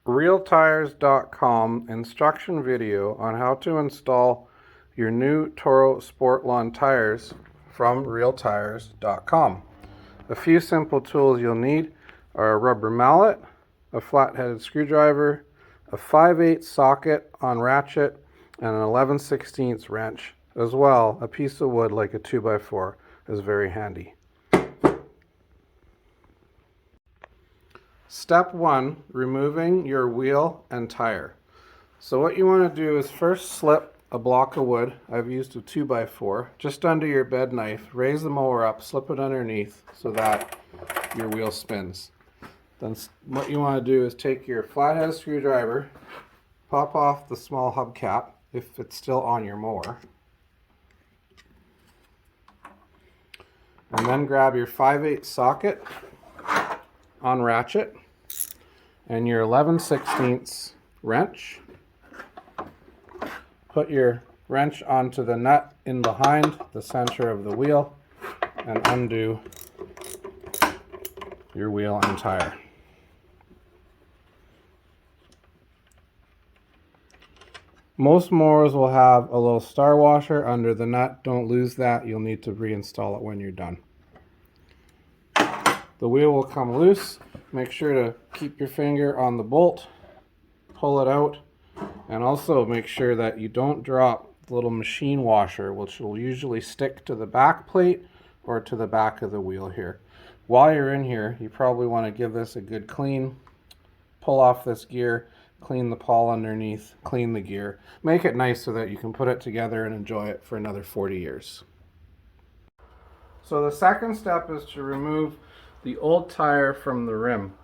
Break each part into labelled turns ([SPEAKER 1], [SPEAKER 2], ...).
[SPEAKER 1] realtires.com instruction video on how to install your new Toro Sportlawn tires from realtires.com. A few simple tools you'll need are a rubber mallet, a flat-headed screwdriver, a 5/8 socket on ratchet, and an 11/16 wrench. As well, a piece of wood like a 2x4 is very handy. Step 1, removing your wheel and tire. So what you want to do is first slip a block of wood. I've used a 2x4 just under your bed knife. Raise the mower up, slip it underneath so that your wheel spins. Then what you want to do is take your flathead screwdriver, pop off the small hubcap if it's still on your mower, and then grab your 5/8 socket on ratchet and your 11/16 wrench. Put your wrench onto the nut in behind the center of the wheel and undo your wheel and tire. Most mowers will have a little star washer under the nut. Don't lose that. You'll need to reinstall it when you're done. The wheel will come loose. Make sure to keep your finger on the bolt, pull it out, and also make sure that you don't drop the little machine washer, which will usually stick to the back plate or to the back of the wheel here. While you're in here, you probably want to give this a good clean, pull off this gear, clean the pawl underneath, clean the gear. Make it nice so that you can put it together and enjoy it for another 40 years. So the second step is to remove the old tire from the rim.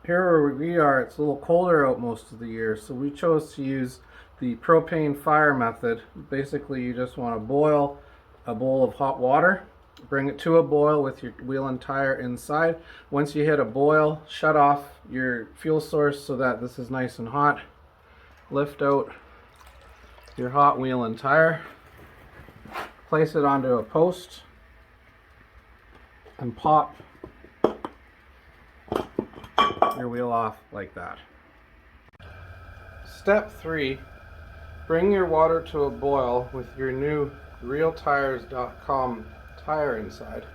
[SPEAKER 1] Here where we are, it's a little colder out most of the year, so we chose to use the propane fire method. Basically, you just want to boil a bowl of hot water, bring it to a boil with your wheel and tire inside. Once you hit a boil, shut off your fuel source so that this is nice and hot. Lift out your hot wheel and tire, place it onto a post, and pop your wheel off like that. Step 3, bring your water to a boil with your new realtires.com tire inside.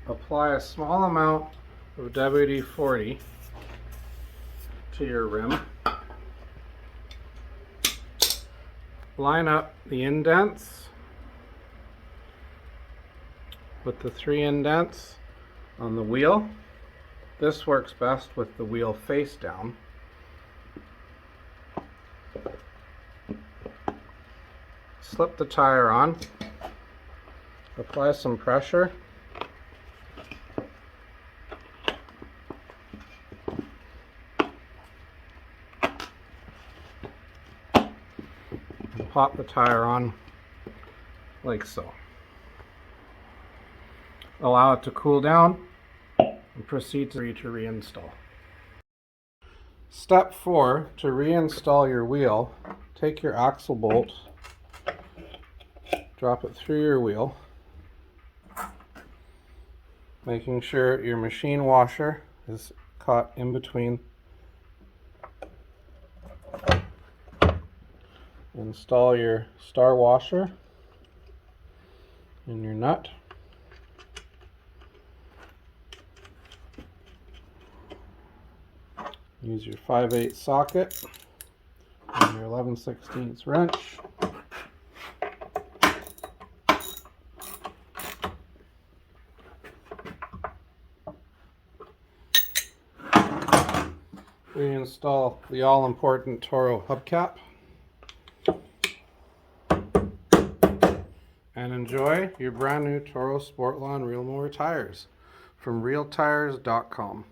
[SPEAKER 1] Apply a small amount of WD-40 to your rim. Line up the indents with the 3 indents on the wheel. This works best with the wheel face down. Slip the tire on, apply some pressure, and pop the tire on like so. Allow it to cool down and proceed to reinstall. Step 4, to reinstall your wheel, take your axle bolt, drop it through your wheel, making sure your machine washer is caught in between. Install your star washer in your nut. Use your 5/8 socket and your 11/16 wrench. Reinstall the all-important Toro hubcap. And enjoy your brand new Toro Sportlawn Real Mower tires from realtires.com.